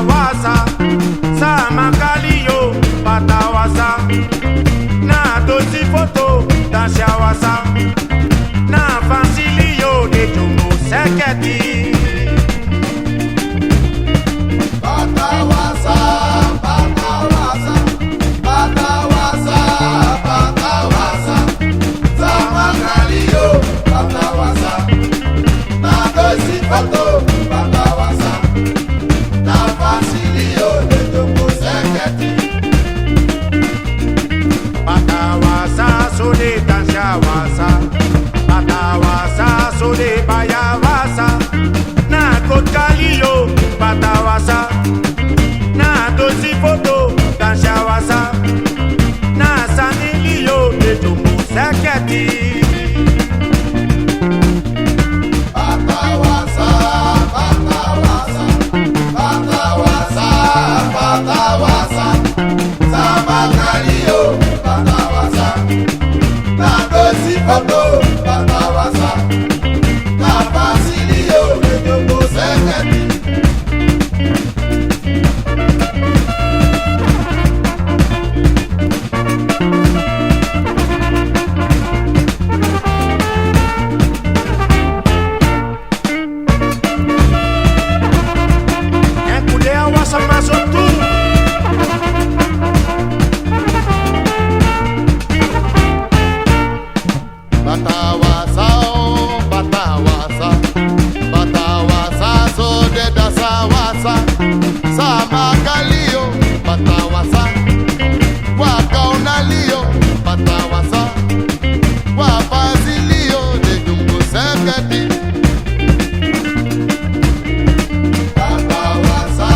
wasa sa makalio pata wasa na dosi foto dansia wasa na fancilio de jumbo seketi pata wasa pata wasa pata wasa pata wasa sa makalio pata wasa na dosi foto pata wasa na fancilio de jumbo seketi pata wasa so de dansia wasa pata wasa so de baya wasa na kokalio pata wasa na dosi foto dansia wasa na sanilio de jumbo seketi pata wasa pata wasa pata wasa pata wasa sa makalio pata wasa na dosi foto pata wasa na fancilio de jumbo seketi Batawasa, oh, batawasa, batawasa, so de dasawasa, sama kalio, batawasa, waka unalio, batawasa, wapazilio, de jumbo seketi. Batawasa,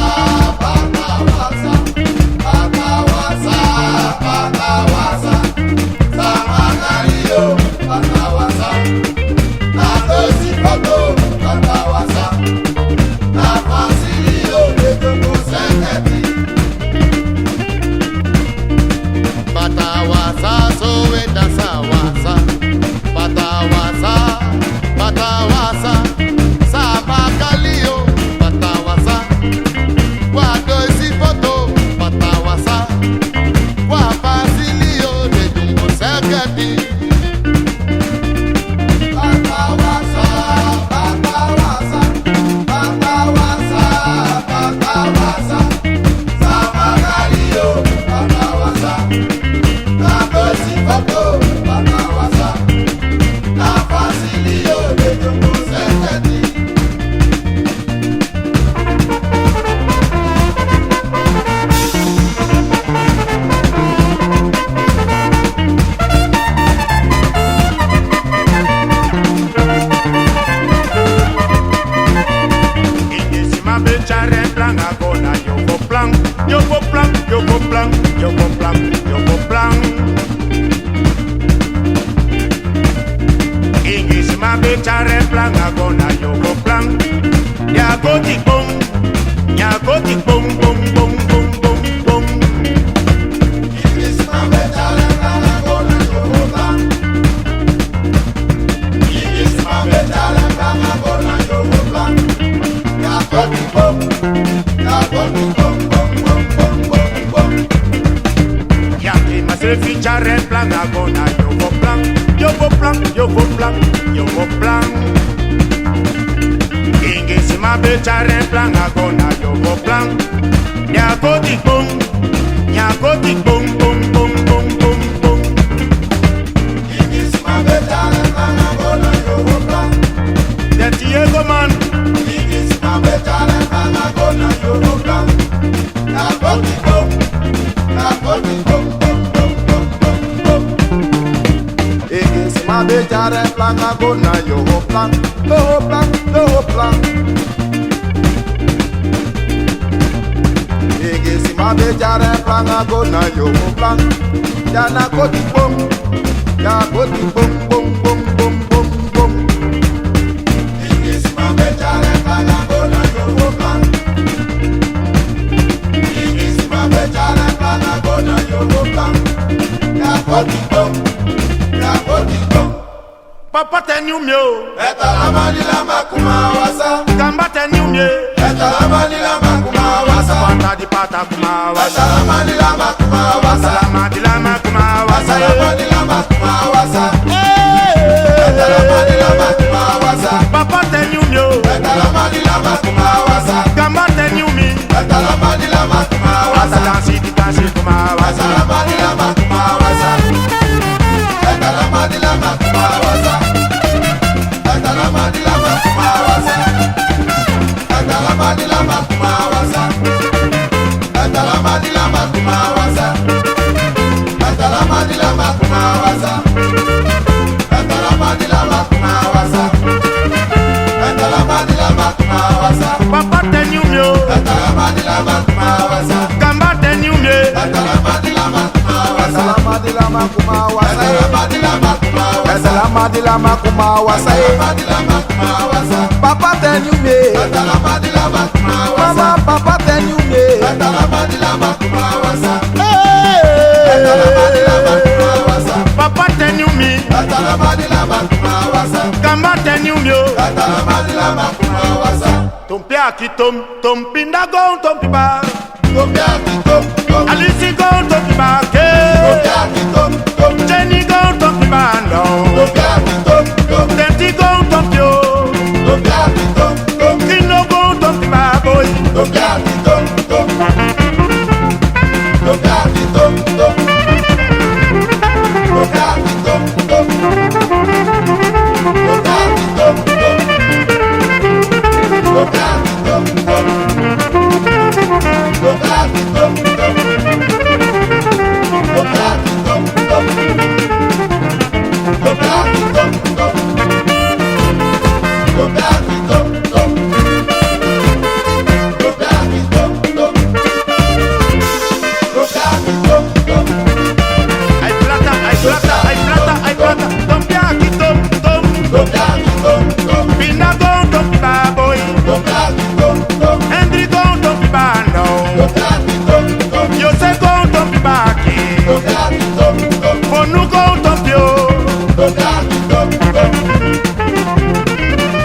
batawasa, batawasa, batawasa, sama kalio. Batawasa, na dosi foto, batawasa, na fancilio de jumbo seketi. Batawasa, so we dasawasa, batawasa, batawasa, sa makalio, batawasa, wa dosi foto, batawasa, wa fancilio de jumbo seketi. Batawasa, batawasa, batawasa, batawasa, sa makalio, batawasa, na dosi foto, batawasa, na fancilio de jumbo seketi. Echar en plan agona, yo go plan, yo go plan, yo go plan, yo go plan, yo go plan. English ma echar en plan agona, yo go plan. Ya go ti bom, ya go ti bom bom bom bom bom bom. English ma echar en plan agona, yo go plan. English ma echar en plan agona, yo go plan. Ya go ti bom, ya go ti bom bom bom bom bom bom. Ya que ma se fichar en plan agona, yo go plan, yo go plan, yo go plan, yo go plan. English ma echar en plan agona, yo go plan. Ya go ti bom, ya go ti bom bom bom bom bom bom. English ma echar en plan agona, yo go plan. De Diego man. English ma echar en plan agona, yo go plan. Ya go ti bom, ya go ti bom bom bom bom bom bom. English ma echar en plan agona, yo go plan, yo go plan, yo go plan. English ma echar en plan agona, yo go plan. Ya na go ti bom, ya go ti bom bom bom bom bom bom. English ma echar en plan agona, yo go plan. English ma echar en plan agona, yo go plan. Ya go ti bom, ya go ti bom. Papa tenyumyo, Eta la mani la makuma wasa. Gamba tenyumye, Eta la mani la makuma wasa. di pata kumawa Salama di lama kumawasa. Salama di lama kumawa Salama di lama kumawasa. Salama di lama kumawasa. Papa tenyumyo Salama di lama kumawasa. Gamba tenyumi Salama di lama kumawasa. Dansi di dansi kumawa Salama di lama kumawasa. Salama di lama kumawasa. Salama di lama kumawasa. Salama di lama kumawasa. Salama di lama kumawasa. Salama di lama kumawasa. Salama di lama kumawasa. Salama di lama kumawasa. Papa tenyumyo Salama di lama kumawasa. Gamba tenyumye Salama di lama kumawasa. Salama di lama kumawasa. Salama di lama kumawasa. Salama di lama kumawasa. Salama di lama kumawasa. Papa tell you me. Salama di lama kumawasa. Mama, papa tell you me. Salama di lama kumawasa. Hey. Salama di lama kumawasa. Papa tenyumi Salama di lama kumawasa. Gamba tenyumyo Salama di lama kumawasa. Tompi akitom Tompi ndagon tompi ba Kopia ki kom kom. Alisi gon tompi ba ke Kopia ki kom kom. Jenny gon tompi ba no Kopia ki kom kom. Tenti gon tompi yo Kopia ki kom kom. Kino gon tompi ba boy Kopia ki kom kom. Kopia ki kom kom. Kopia ki kom kom. Kopia ki kom kom. Kopia ki kom kom. Kopia ki kom kom. Kopia ki kom kom. Kopia ki kom kom. Kopia ki kom kom. Kopia ki kom kom. Kopia ki kom kom. Ay plata, ay plata, ay plata, ay plata Tompi akitom tom Kopia ki kom kom. Pinda gon tompi ba boy Kopia ki kom kom. Henry gon tompi ba no Kopia ki kom kom. Yose gon tompi ba ki Kopia ki kom kom. Fonu gon tompi yo Kopia ki kom kom.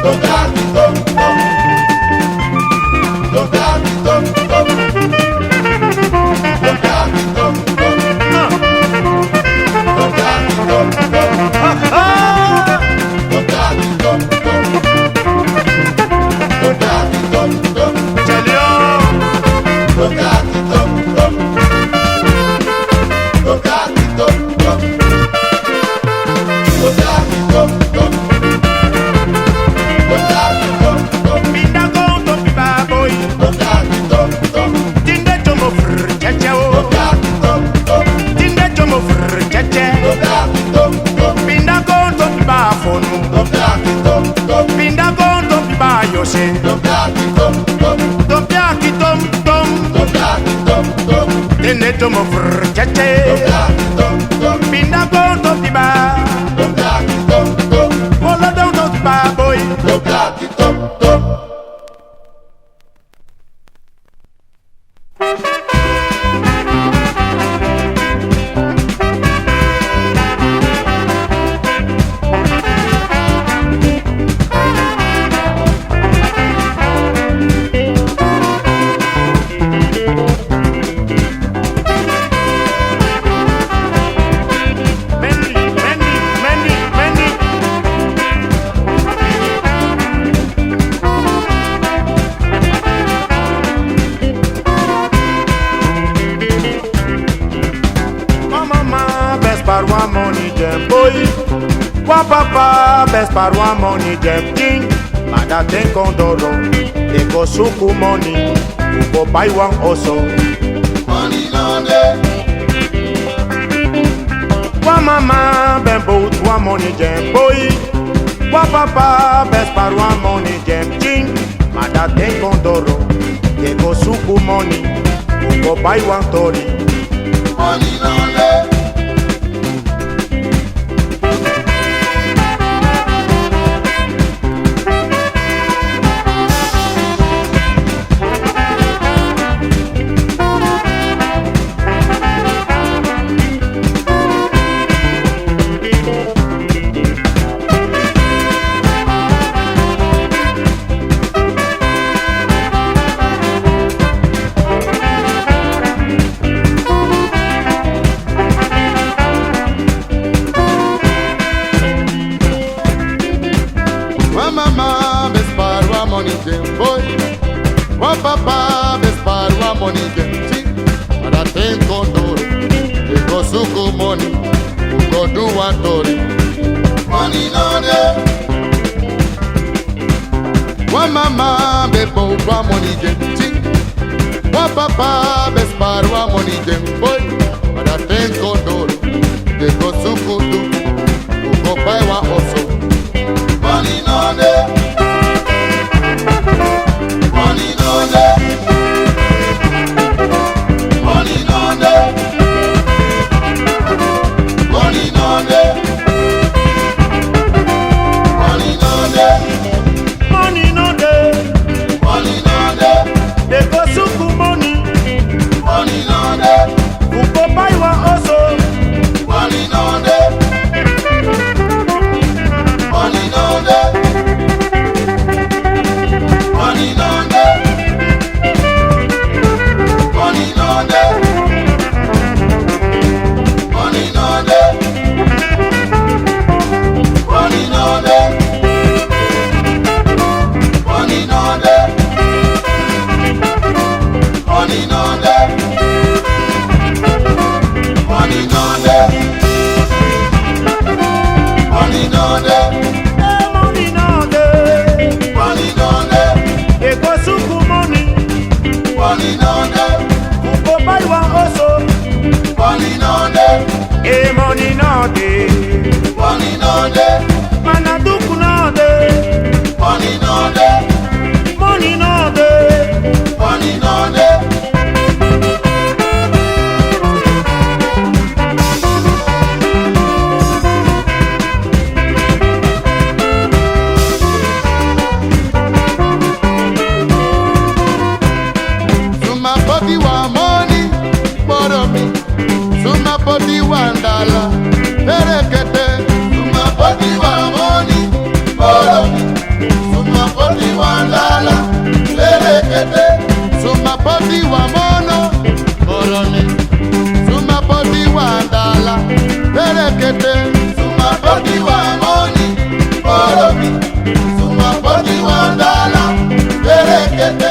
Kopia ki kom kom. Kopia ki kom kom. Kopia ki kom kom. Kopia ki kom kom. Kopia ki kom kom. Kopia ki kom kom. Chelio Kopia ki kom kom. Kopia ki kom kom. Kopia ki kom kom. Kopia ki kom kom. Pinda gon tompi ba boy Kopia ki kom kom. Tinde chomo frr cheche o Kopia ki kom kom. Tinde chomo frr cheche Kopia ki kom kom. Pinda gon tompi ba fonu Kopia ki kom kom. Pinda gon tompi ba yose Kopia ki kom kom. Tompi akitom tom Kopia ki kom kom. Tinde chomo frr cheche Kopia ki kom kom. Pinda gon tompi ba Kopia ki kom kom. Follow down tompi ba boy Kopia ki kom kom. Mendy, Mendy, Mendy, Mendy Wa mama best par wa money dem boy Wa papa best par wa money dem king Mada ten kondoro They go suku money You go buy one also Money no dey. Wa mama ben both wa money dem boy Wa papa best par wa money dem king Mada ten kondoro They go suku money You go buy one tori Money no dey. money get cheap. And I think condor. They go suku money. Who go do one story? Money no there. One mama be bow money get cheap. One papa be spar money get boy. And I think condor. They go suku do. Who go buy one also. Money no there. Money no there. Money no there. Money no there. Money no there. Money no dey. Money no there. They go suku money. Money no there. Who go buy one also? Money no there. Money no there. Money no there. Money no there. Money no there. Money no there. Money no there. Money no there. Money no there. Money no there. Money no dey. Money no there. They go suku money. Money no there. Who go buy one also? Money no there. Money no dey. Money no there. Manaduku no dey. Money no there. Money no dey. Money no there. So my body want money, borrow me. So my body want dollar, berekete. So my body want money, borrow me. So my body want dollar, berekete. So my body want mono, borrow me. So my body want dollar, berekete. So my body want money, borrow me. So my body want dollar, berekete.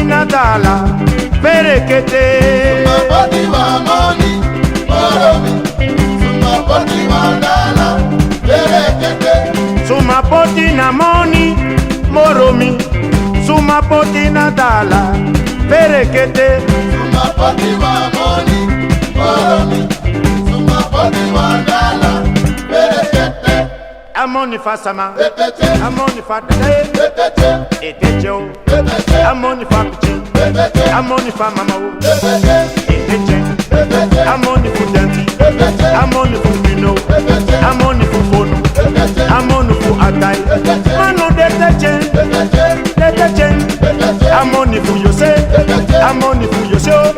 Nadala, berekete. My body want money, borrow me. So my body want dollar, berekete. Suma poti na money, moro mi. Suma poti na dala, berekete. So my body want money, borrow me. So my body want dollar, berekete. Amoni fa sama, Betete, amoni fa tete, betete, etejo. betete, Amoni fa pichi, betete, amoni fa mama o, betete, eteje. betete, Amoni fu denti, betete, amoni fu pino, betete, amoni fu fono, betete, amoni fu atai. Mano deteje, deteje. Amoni fu yose, amoni fu yose o,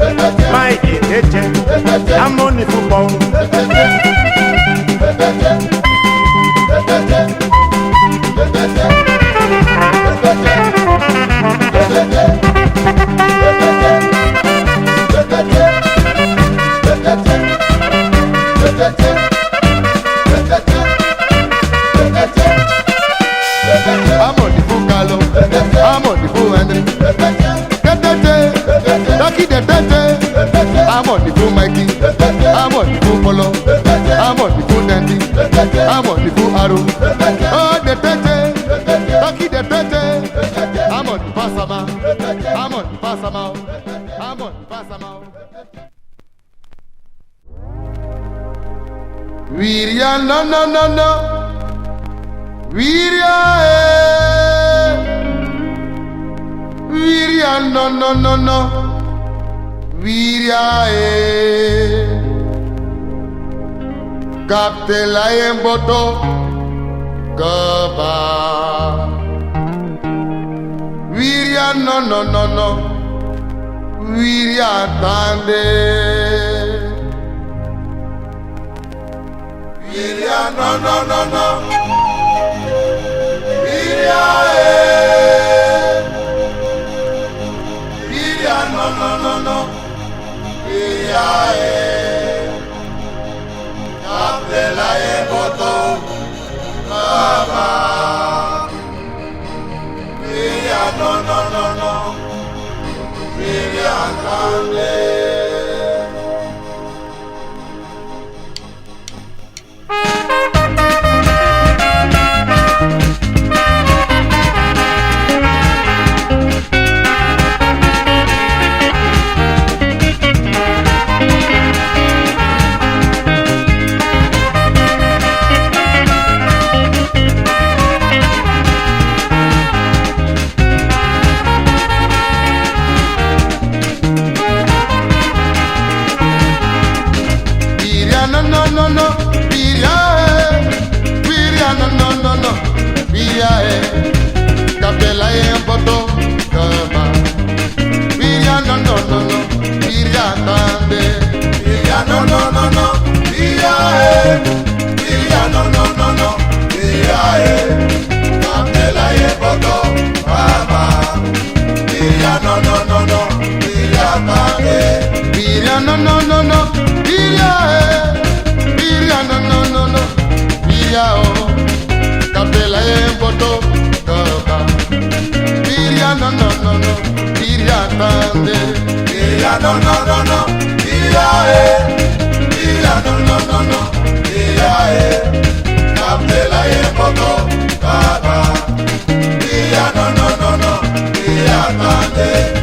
my eteje. Amoni fu bon. I'm on the full Carlo, I'm on the full Henry. Lucky the I'm on the full Mikey, I'm on the full Polo, I'm on the full Dandy, I'm on the full Arrow. Oh, the lucky the I'm on the Passama, I'm on the Passama, I'm on the Passama. Virya, no, no, no, no. Virya, Viria no no no no. Viria Kapte la emboto Kaba. Viria no no no no. Viria tande. Viria no no no no. Viria Viria no no no no. Viria Kapte la emboto Kaba. Viria no no no no. Viria tande. No no no no, Viria Viria no no no no, Viria Kapte la emboto Kaba. Viria no no no no, Viria tande.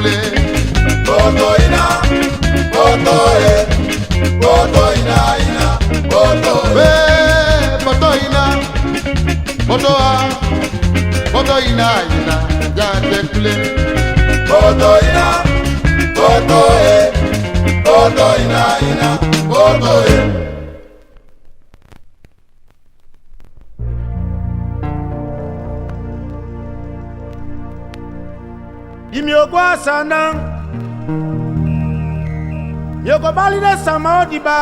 kule. Boto ina, boto boto ina ina, boto boto ina, boto ina ina, jate kule. Boto ina, boto ina ina, boto Imiogwa sana Yoko bali de sama odiba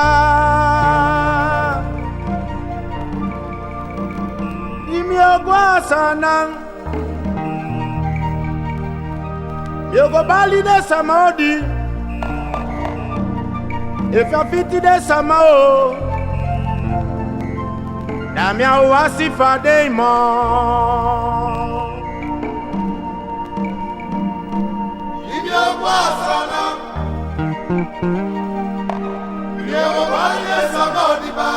Imiogwa sana Yoko bali de sama odi Efa fiti de sama o Damia wasifa de imo Sana, Yoko bali de sama odiba.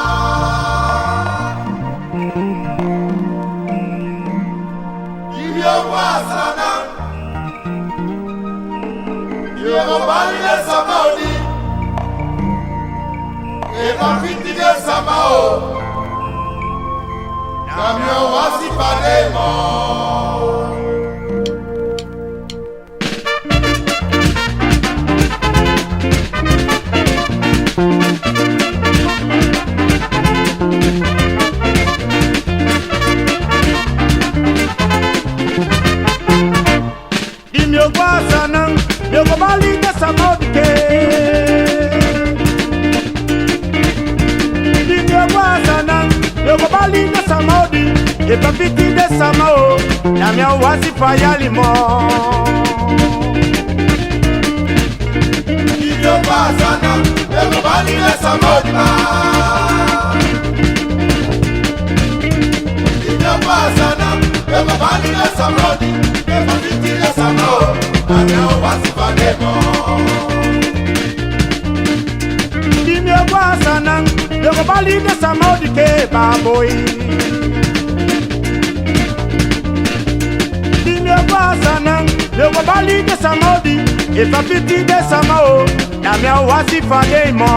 Yoko sana, Yoko bali de sama odi. Eva fiti de sama o. Damio wasi pademo. Yoko bali de samodike Yoko sana Yoko bali de samodi Epa fiti de samao Namia wasifa yalimo Yoko sana Yoko bali de samodi Yoko sana Yoko bali de samodi Epa fiti de samao Namia wasifa demo Yoko sana Yoko bali de samodi ke baboy Yoko sana Yoko bali de samodi Epa fiti de samao Namia wasifa demo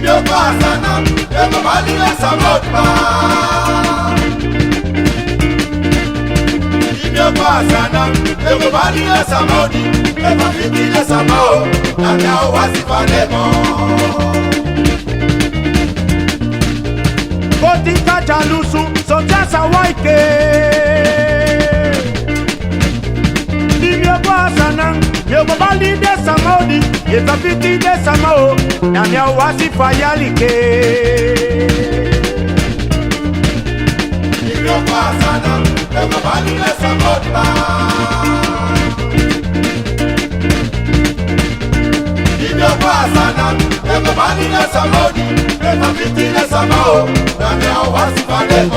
Yoko sana Yoko bali de samodi Sana, everybody is a modi, everybody is a mo, and now what's it for them? Kotika jalusu, so just a white Yoko sana, Yoko bali de samodi, everybody de samo, and now what's it for yalike? Yoko sana. Everybody let's about it. Give your pass on. Everybody let's about it. Everybody let's about it. Now me what's for them.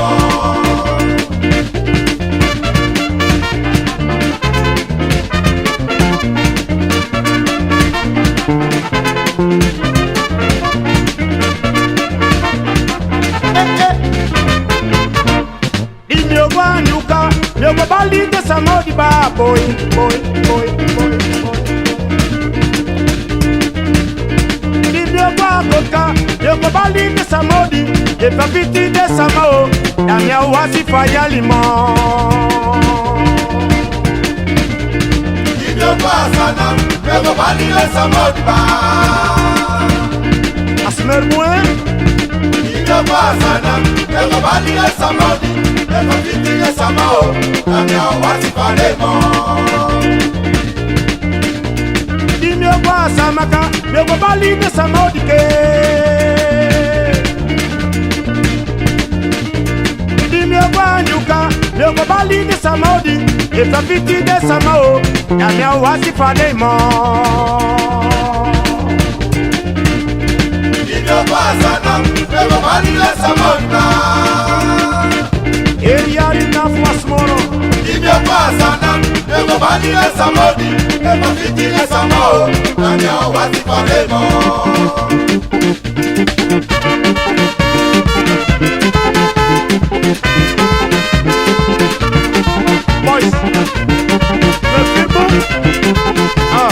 Yoko bali de samodi ba boy Yoko koka Yoko bali de samodi Epa fiti de samao Damia wasifa yalimo Yoko sana Yoko bali de samodi ba Asmer mwen Yoko sana Yoko bali de samodi Epa fiti de samao Damia wasifa demo Yoko samaka Yoko bali de samodi ke Yoko nyuka Yoko bali de samodi Epa fiti de samao Damia wasifa demo Yoko sana Yoko bali de samodi Eriari na fuasmoro Yoko sana Yoko bali de samodi Epa fiti de samao Damia wasifa demo Boys Le fais bon. Ah.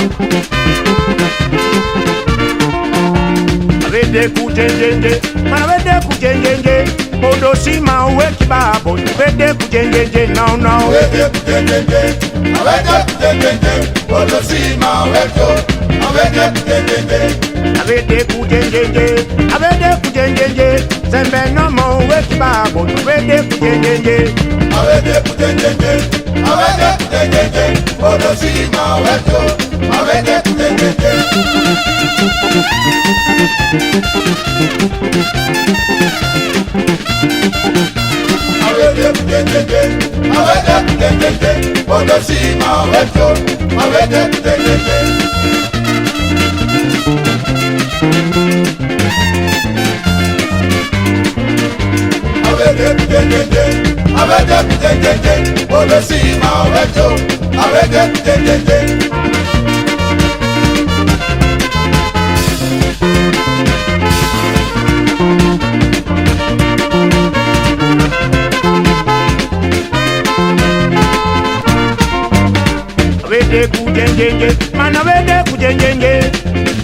Avec des coups djendjendje, man avec des coups djendjendje. Modosi ma oué qui ba bon, avec des coups djendjendje, non non. Avec des coups djendjendje, avec des coups djendjendje. Modosi ma oué qui, avec des coups djendjendje. Avec des coups djendjendje, avec des coups djendjendje. C'est ben non mon oué qui ba bon, avec des coups djendjendje. Avec des coups djendjendje, avec des coups djendjendje. Modosi ma oué qui, avec des coups djendjendje. Avec des coups djendjendje, avec des coups djendjendje. Modosi ma oué qui, avec des coups djendjendje. Avec des coups djendjendje, avec des coups djendjendje. Modosi ma oué qui, avec des coups djendjendje. Avec des coups djendjendje, man avec des coups djendjendje.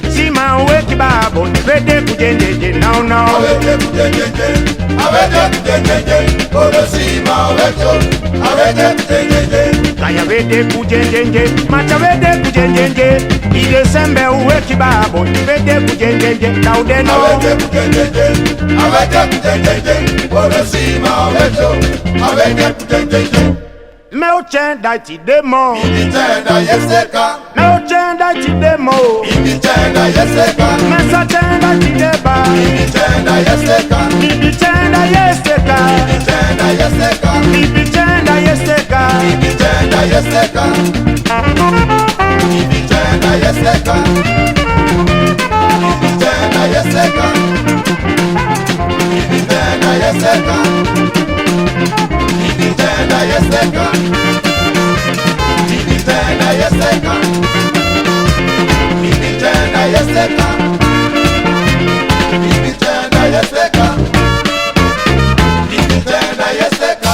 Si ma oué qui ba bon, avec des coups djendjendje, non non. Avec des coups djendjendje, avec des coups djendjendje. Modosi ma oué qui, avec des coups djendjendje. Quand y avait des coups djendjendje, match avec des coups djendjendje. Il est sembe oué qui ba bon, avec des coups djendjendje, là où des non. Avec des coups djendjendje, avec des coups djendjendje. Modosi ma oué qui, avec des coups djendjendje. Mais au tien d'aiti démon, Ibitenda yeseka, mais au tien d'aiti démon. ibitenda yeseka, Mais ça tient d'aiti débat, ibitenda yeseka, bibi tient d'ayesteka, ibitenda yeseka, bibi tient d'ayesteka. ibitenda yeseka, ibitenda yeseka, ibitenda yeseka, ibitenda yeseka, ibitenda yeseka, ibitenda yeseka, ibitenda yeseka, ibitenda yeseka, ibitenda yeseka,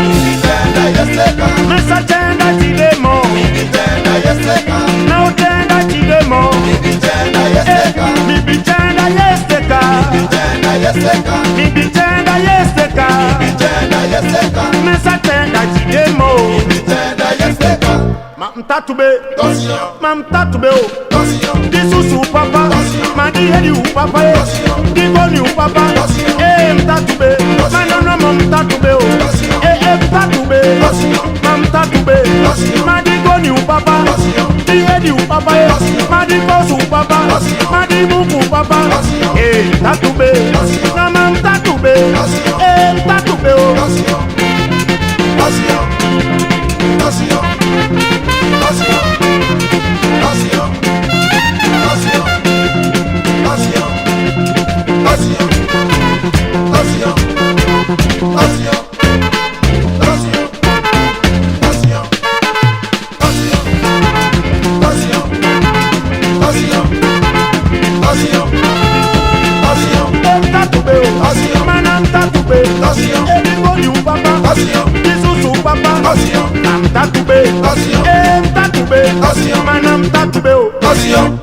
ibitenda yeseka, Mais ça tient d'aiti démon, ibitenda yeseka, mais au tien d'aiti démon. ibitenda yeseka, Bibi tient d'ayesteka, ibitenda yeseka, bibi tient d'ayesteka. ibitenda yeseka, Mais ça tient d'aiti démon. ibitenda yeseka. Ma mtatube, Attention, ma mtatube o. attention, Di susu papa, ma di hedi u papa e. Di goni u papa, mtatube. Ma nono mo mtatube o. Mtatube, ma mtatube. Ma di goni u papa, di hedi u papa e. Ma di kosu u papa, ma di buku u papa. Mtatube, na ma mtatube. Mtatube o. attention, attention, attention, attention, attention, attention, attention, attention, attention, attention, Mtatube o. Ma na mtatube. Di goni u papa, di susu u papa. attention, Na mtatube, attention, mtatube. Ma na mtatube o. attention.